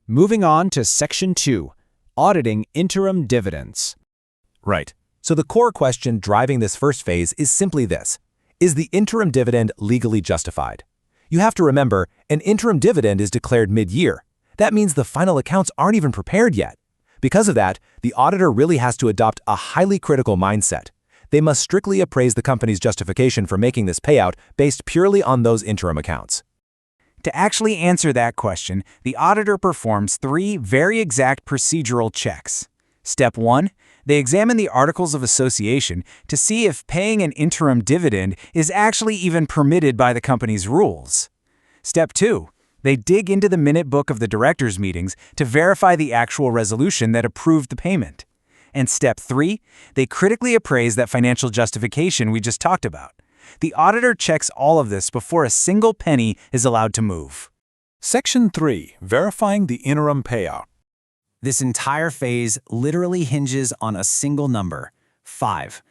Moving on to Section 2, auditing interim dividends. Right. So the core question driving this first phase is simply this. Is the interim dividend legally justified? You have to remember, an interim dividend is declared mid-year. That means the final accounts aren't even prepared yet. Because of that, the auditor really has to adopt a highly critical mindset. They must strictly appraise the company's justification for making this payout based purely on those interim accounts. To actually answer that question, the auditor performs 3 very exact procedural checks. Step 1, they examine the Articles of Association to see if paying an interim dividend is actually even permitted by the company's rules. Step 2, they dig into the minute book of the directors' meetings to verify the actual resolution that approved the payment. And Step 3, they critically appraise that financial justification we just talked about. The auditor checks all of this before a single penny is allowed to move. Section 3, verifying the interim payout. This entire phase literally hinges on a single number, 5.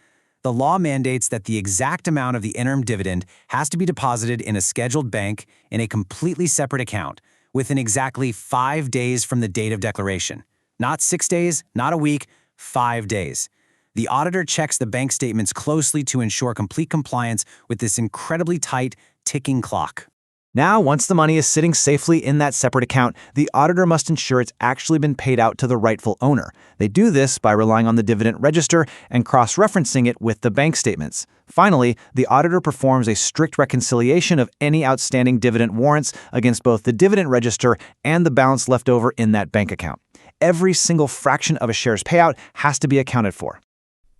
The law mandates that the exact amount of the interim dividend has to be deposited in a scheduled bank in a completely separate account within exactly 5 days from the date of declaration. Not 6 days, not a week, 5 days. The auditor checks the bank statements closely to ensure complete compliance with this incredibly tight, ticking clock. Now, once the money is sitting safely in that separate account, the auditor must ensure it's actually been paid out to the rightful owner. They do this by relying on the dividend register and cross-referencing it with the bank statements. Finally, the auditor performs a strict reconciliation of any outstanding dividend warrants against both the dividend register and the balance left over in that bank account. Every single fraction of a share's payout has to be accounted for.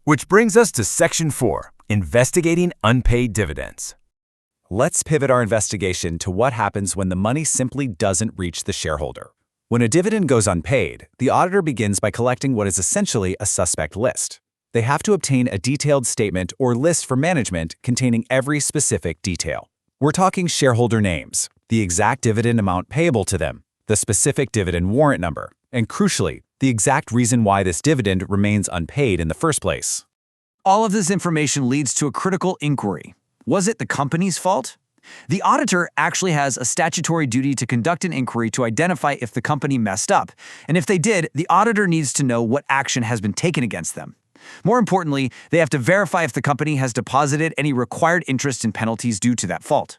Which brings us to Section 4, investigating unpaid dividends. Let's pivot our investigation to what happens when the money simply doesn't reach the shareholder. When a dividend goes unpaid, the auditor begins by collecting what is essentially a suspect list. They have to obtain a detailed statement or list for management containing every specific detail. We're talking shareholder names, the exact dividend amount payable to them, the specific dividend warrant number, and crucially, the exact reason why this dividend remains unpaid in the first place. All of this information leads to a critical inquiry. Was it the company's fault? The auditor actually has a statutory duty to conduct an inquiry to identify if the company messed up, and if they did, the auditor needs to know what action has been taken against them. More importantly, they have to verify if the company has deposited any required interest and penalties due to that fault.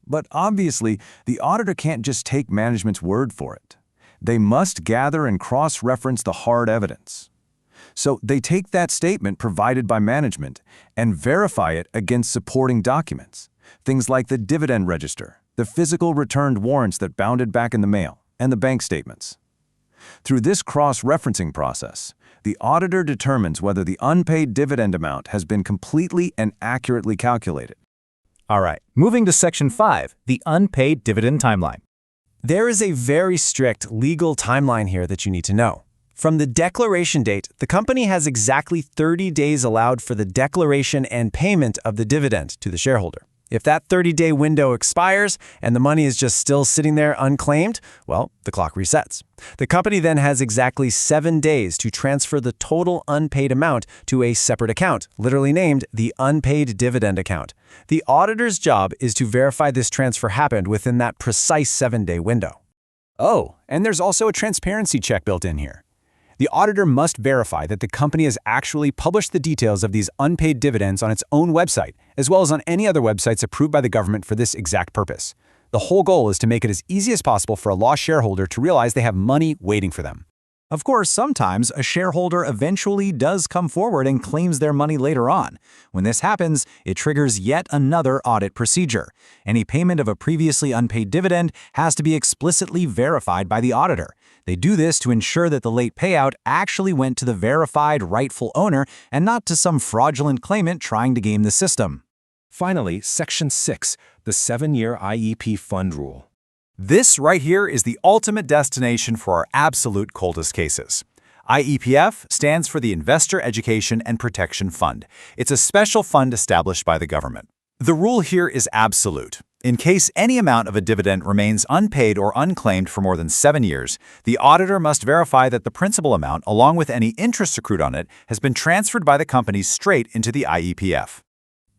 But obviously, the auditor can't just take management's word for it. They must gather and cross-reference the hard evidence. So they take that statement provided by management and verify it against supporting documents, things like the dividend register, the physical returned warrants that bounded back in the mail, and the bank statements. Through this cross-referencing process, the auditor determines whether the unpaid dividend amount has been completely and accurately calculated. All right, moving to Section 5, the unpaid dividend timeline. There is a very strict legal timeline here that you need to know. From the declaration date, the company has exactly 30 days allowed for the declaration and payment of the dividend to the shareholder. If that 30-day window expires and the money is just still sitting there unclaimed, well, the clock resets. The company then has exactly 7 days to transfer the total unpaid amount to a separate account, literally named the unpaid dividend account. The auditor's job is to verify this transfer happened within that precise 7-day window. Oh, and there's also a transparency check built in here. The auditor must verify that the company has actually published the details of these unpaid dividends on its own website, as well as on any other websites approved by the government for this exact purpose. The whole goal is to make it as easy as possible for a lost shareholder to realize they have money waiting for them. Of course, sometimes a shareholder eventually does come forward and claims their money later on. When this happens, it triggers yet another audit procedure. Any payment of a previously unpaid dividend has to be explicitly verified by the auditor. They do this to ensure that the late payout actually went to the verified rightful owner and not to some fraudulent claimant trying to game the system. Finally, Section 6, the 7-year IEP fund rule. This right here is the ultimate destination for our absolute coldest cases. IEPF stands for the Investor Education and Protection Fund. It's a special fund established by the government. The rule here is absolute. In case any amount of a dividend remains unpaid or unclaimed for more than 7 years, the auditor must verify that the principal amount, along with any interest accrued on it, has been transferred by the company straight into the IEPF.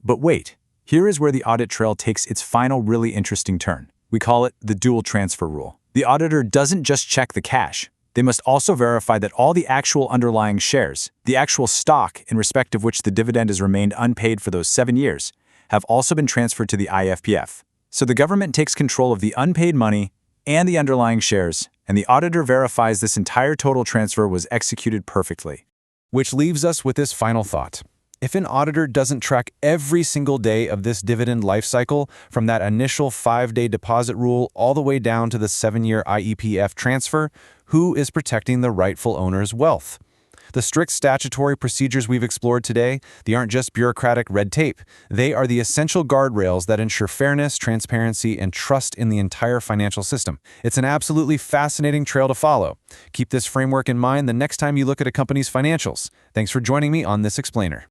But wait, here is where the audit trail takes its final really interesting turn. We call it the dual transfer rule. The auditor doesn't just check the cash. They must also verify that all the actual underlying shares, the actual stock in respect of which the dividend has remained unpaid for those 7 years, have also been transferred to the IFPF. So the government takes control of the unpaid money and the underlying shares, and the auditor verifies this entire total transfer was executed perfectly. Which leaves us with this final thought. If an auditor doesn't track every single day of this dividend life cycle, from that initial 5-day deposit rule all the way down to the 7-year IEPF transfer, who is protecting the rightful owner's wealth? The strict statutory procedures we've explored today, they aren't just bureaucratic red tape. They are the essential guardrails that ensure fairness, transparency, and trust in the entire financial system. It's an absolutely fascinating trail to follow. Keep this framework in mind the next time you look at a company's financials. Thanks for joining me on this explainer.